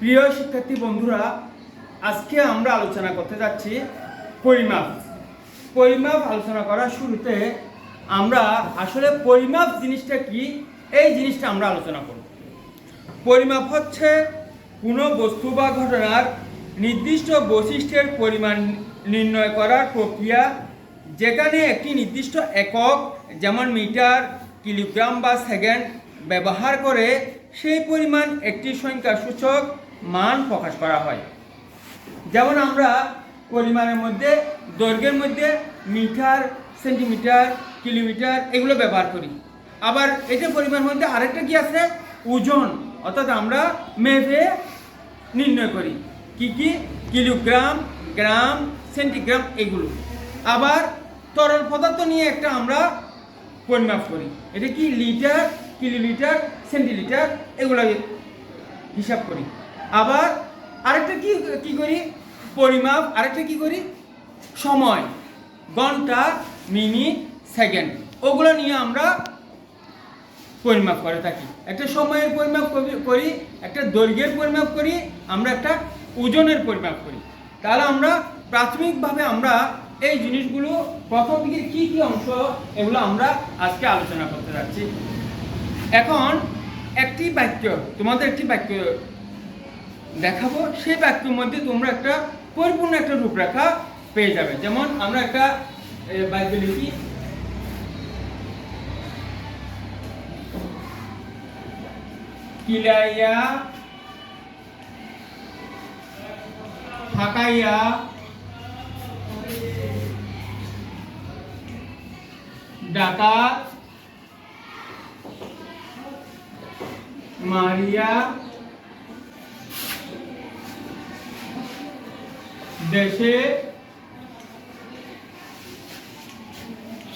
প্রিয় শিক্ষার্থী বন্ধুরা, আজকে আমরা আলোচনা করতে যাচ্ছি পরিমাপ। পরিমাপ আলোচনা করার শুরুতে আমরা আসলে পরিমাপ জিনিসটা কি এই জিনিসটা আমরা আলোচনা করব। পরিমাপ হচ্ছে কোনো বস্তু বা ঘটনার নির্দিষ্ট বৈশিষ্ট্যের পরিমাণ নির্ণয় করার প্রক্রিয়া, যেখানে একটি নির্দিষ্ট একক যেমন মিটার, কিলোগ্রাম বা সেকেন্ড ব্যবহার করে সেই পরিমাণ একটি সংখ্যাসূচক মান প্রকাশ করা হয়। যেমন আমরা পরিমাণের মধ্যে দৈর্ঘ্যের মধ্যে মিটার, সেন্টিমিটার, কিলোমিটার এগুলো ব্যবহার করি। আবার এটা পরিমাণের মধ্যে আরেকটা কি আছে, ওজন, অর্থাৎ আমরা মেপে নির্ণয় করি কি কি, কিলোগ্রাম, গ্রাম, সেন্টিগ্রাম এগুলো। আবার তরল পদার্থ নিয়ে একটা আমরা পরিমাপ করি, এটা কি লিটার, কিলোলিটার, সেন্টিলিটার এগুলো হিসাব করি। আবার আরেকটা কি করি পরিমাপ, আরেকটা কি করি সময়, ঘন্টা, মিনিট, সেকেন্ড ওগুলো নিয়ে আমরা পরিমাপ করে থাকি। একটা সময়ের পরিমাপ করি, একটা দৈর্ঘ্যের পরিমাপ করি, আমরা একটা ওজনের পরিমাপ করি। তাহলে আমরা প্রাথমিকভাবে আমরা এই জিনিসগুলো প্রথম দিকে কি কি অংশ এগুলো আমরা আজকে আলোচনা করতে যাচ্ছি। এখন একটি বাক্য, তোমাদের একটি বাক্য দেখাবো, সেই বাক্যের মধ্যে তোমরা একটা পরিপূর্ণ একটা রূপরেখা পেয়ে যাবে। যেমন আমরা একটা বাক্য লিখি, কিলাইয়া ঢাকাইয়া ডাকাত মারিয়া দেশে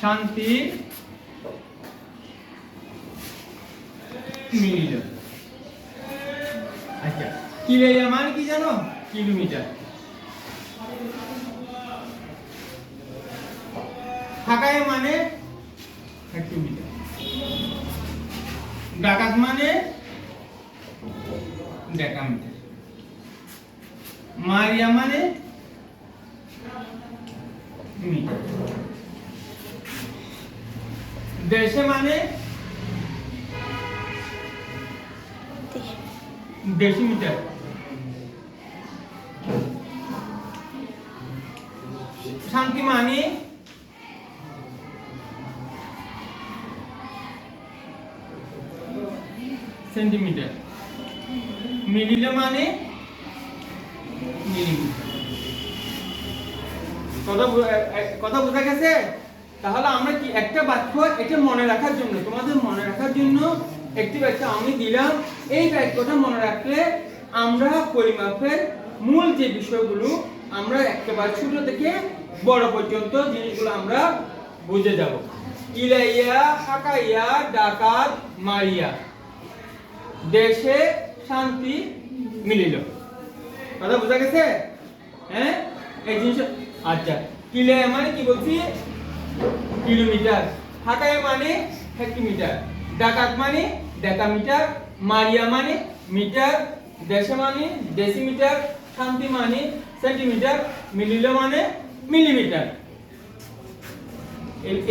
শান্তি মিলিল। আচ্ছা, কিলাইয়া মানে কি জানো? কিলোমিটার। ঢাকায় মানে হেক্টোমিটার। ডাকাত মানে ডেকামিটার। মারিয়া মানে মিটার। দেশে মানে ডেসিমিটার। শান্তি মানে সেন্টিমিটার। মিলিল মানে মিলিমিটার। কথা বোঝা গেছে? তাহলে আমরা কি একটা বাক্য এটা মনে রাখার জন্য, তোমাদের মনে রাখার জন্য একটি বাক্য আমি দিলাম। এই বাক্যটা মনে রাখলে আমরা পরিমাপের মূল যে বিষয়গুলো আমরা একেবারে ছোট থেকে বড় পর্যন্ত জিনিসগুলো আমরা বুঝে যাব। কিলাইয়া ঢাকাইয়া ডাকাত মারিয়া দেশে শান্তি মিলিল। কথা বোঝা গেছে? হ্যাঁ, এই জিনিস। আচ্ছা, কিলাইয়া মানে কি বলছি? কিলোমিটার। ঢাকাইয়া মানে হেক্টোমিটার। ডাকাত মানে ডেকামিটার। মারিয়া মানে মিটার। দেশে মানে ডেসিমিটার। শান্তি মানে সেন্টিমিটার। মিলিল মানে মিলিমিটার।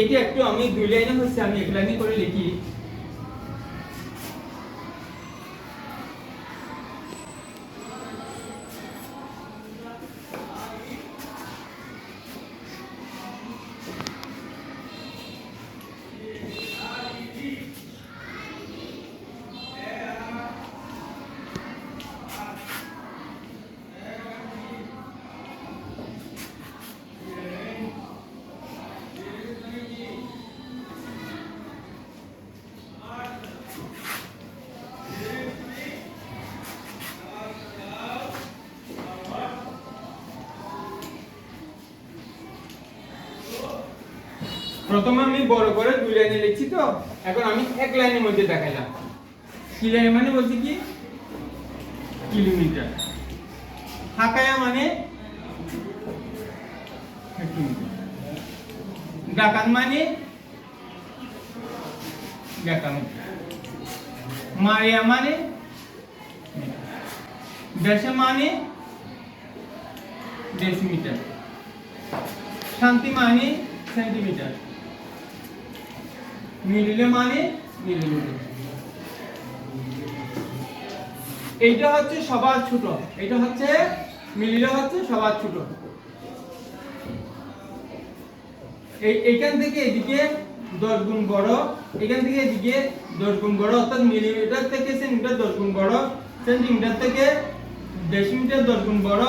এটি একটু আমি দুই লাইনে হচ্ছে, আমি এক লাইনে করে লিখি। প্রথমে আমি বড় করে দুই লাইনে লিখছি, তো এখন আমি এক লাইনের মধ্যে দেখাইলাম। কিলাইয়া মানে বলছি কি কিলোমিটার। ঢাকাইয়া মানে হেক্টোমিটার। ডাকাত মানে ডেকামিটার। মারিয়া মানে দেশে মানে ডেসিমিটার, শান্তি মানে সেন্টিমিটার, মিলিলে মানে মিলিমিটার। এইটা হচ্ছে সবার ছোট, এটা হচ্ছে মিলিলে হচ্ছে সবার ছোট। এইখান থেকে এদিকে 10 গুণ বড়, এখান থেকে এদিকে 10 গুণ বড়, অর্থাৎ মিলিমিটার থেকে সেন্টিমিটার 10 গুণ বড়, সেন্টিমিটার থেকে ডেসিমিটার 10 গুণ বড়,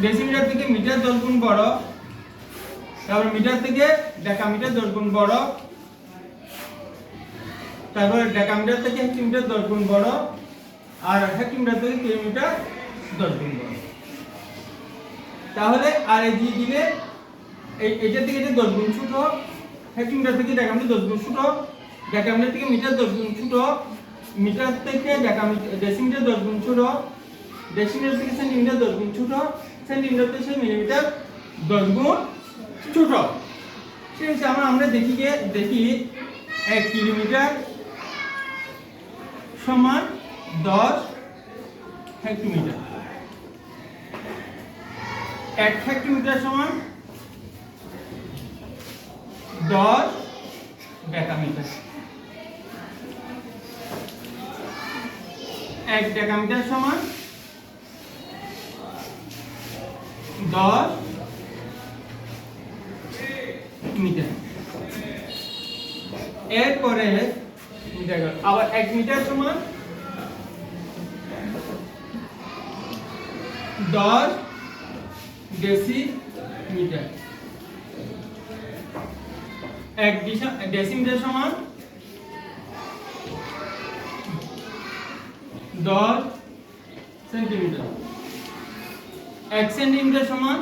ডেসিমিটার থেকে মিটার 10 গুণ বড়, তারপর মিটার থেকে ডেকামিটার 10 গুণ বড়, তারপর ডেকামিটার থেকে হেক্টোমিটার 10 গুণ বড়, আর হেক্টোমিটার থেকে কিলোমিটার 10 গুণ বড়। তাহলে আর এই দিয়ে দিলে এইটা থেকে এটা 10 গুণ ছোট, হেক্টোমিটার থেকে ডেকামিটার 10 গুণ ছোট, ডেকামিটার থেকে মিটার 10 গুণ ছোট, মিটার থেকে ডেসিমিটার 10 গুণ ছোট, ডেসিমিটার থেকে সেন্টিমিটার 10 গুণ ছোট, সেন্টিমিটার থেকে মিলিমিটার 10 গুণ ছোট। সেই হিসাবে আমরা দেখি 1 কিলোমিটার সমান 10 হেক্টোমিটার, 1 হেক্টোমিটার সমান 10 ডেকামিটার, 1 ডেকামিটার সমান 10 মিটার। এরপরে মিটার, আবার 1 মিটার সমান 10 ডেসিমিটার, 1 ডেসিমিটার সমান 10 সেন্টিমিটার, 1 সেন্টিমিটার সমান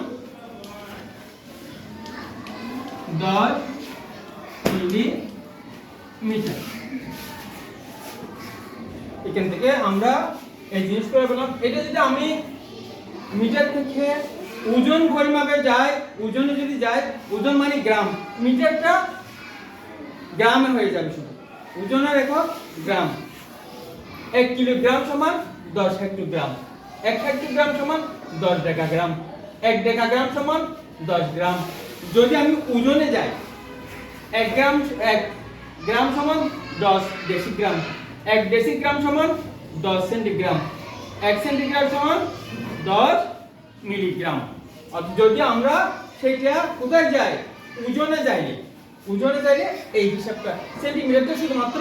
10 মিলিমিটার। এখান থেকে আমরা এই জিনিস করে বললাম। এটা যদি আমি মিটার থেকে ওজন পরিমাপে যাই, ওজনে যদি যাই, ওজন মানে গ্রাম, মিটারটা গ্রামে হয়ে যাবে শুধু, ওজনের একক গ্রাম। 1 কিলোগ্রাম সমান 10 হেক্টোগ্রাম, 1 হেক্টোগ্রাম সমান 10 ডেকাগ্রাম, 1 ডেকাগ্রাম সমান 10 গ্রাম। যদি আমি ওজনে যাই, 1 গ্রাম সমান 10 ডেসিগ্রাম, 1 ডেসিগ্রাম সমান 10 সেন্টিগ্রাম, 1 সেন্টিগ্রাম সমান 10 মিলিগ্রাম। অর্থাৎ যদি আমরা সেটা কোথায় যাই, ওজনে যাইলে এই হিসাবটা, সেন্টিমিটারটা শুধুমাত্র,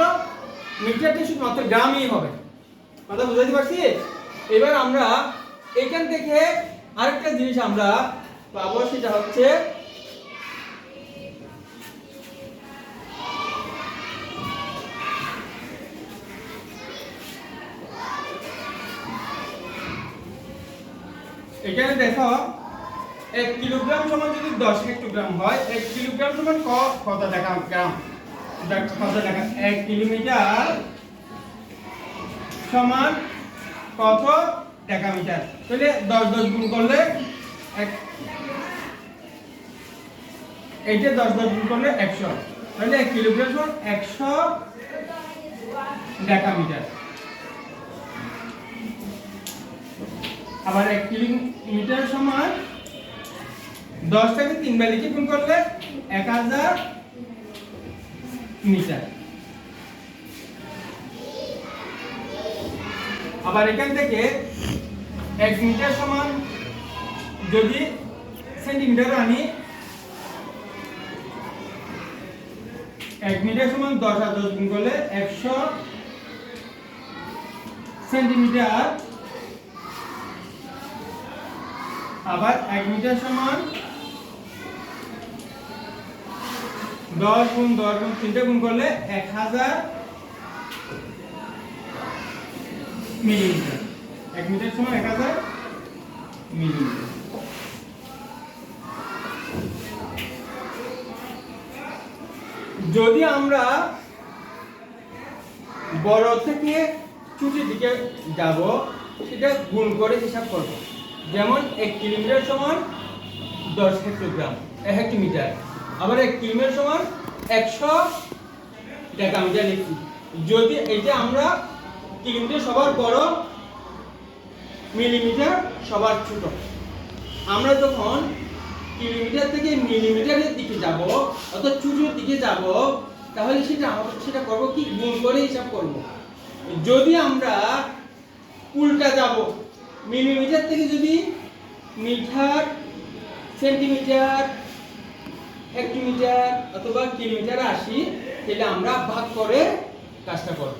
মিটারটা শুধুমাত্র গ্রামই হবে। কথা বুঝাতে পারছি? এবার আমরা এখান থেকে আরেকটা জিনিস আমরা পাবো, সেটা হচ্ছে এখানে দেখো 1 কিলোগ্রাম সমান যদি 10 হেক্টোগ্রাম হয়, 1 কিলোগ্রাম সমান কত ডেকাগ্রাম, কত ডেকা, 1 কিলোমিটার সমান কত ডেকামিটার। তাহলে 10 গুণ করলে এইটা 10 গুণ করলে 100, তাহলে 1 কিলোগ্রাম সমান 100 ডেকামিটার। আবার 1 কিলোমিটার সমান 10 থেকে 3 বার লিখে গুণ করলে 1000 মিটার। আবার এখান থেকে 1 মিটার সমান যদি সেন্টিমিটার আনি, 1 মিটার সমান 10 আর 10 গুণ করলে 100 সেন্টিমিটার। আবার 1 মিটার সমান 10 গুণ 3টা গুণ করলে 1000 মিলিমিটার। 1 মিটার সমান 1000 মিলিমিটার। যদি আমরা বড় থেকে ছোটের দিকে যাব, সেটা গুণ করে হিসাব করব। যেমন 1 কিলোমিটার সমান 10 হেক্টোগ্রাম, 1 হেক্টোমিটার। আবার 1 কিলোমিটার সমান 100 ডেকামিটার লিখছি। যদি এটা আমরা কিলোমিটার সবার বড় মিলিমিটার সবার ছোট। আমরা যখন কিলোমিটার থেকে মিলিমিটারের দিকে যাব অর্থাৎ ছোটোর দিকে যাব, তাহলে সেটা করব কি, গুণ করে হিসাব করব। যদি আমরা উল্টা যাব, মিলিমিটার থেকে যদি মিটার, সেন্টিমিটার, হেক্টোমিটার অথবা কিলোমিটার আসি, তাহলে আমরা ভাগ করে কাজটা করব।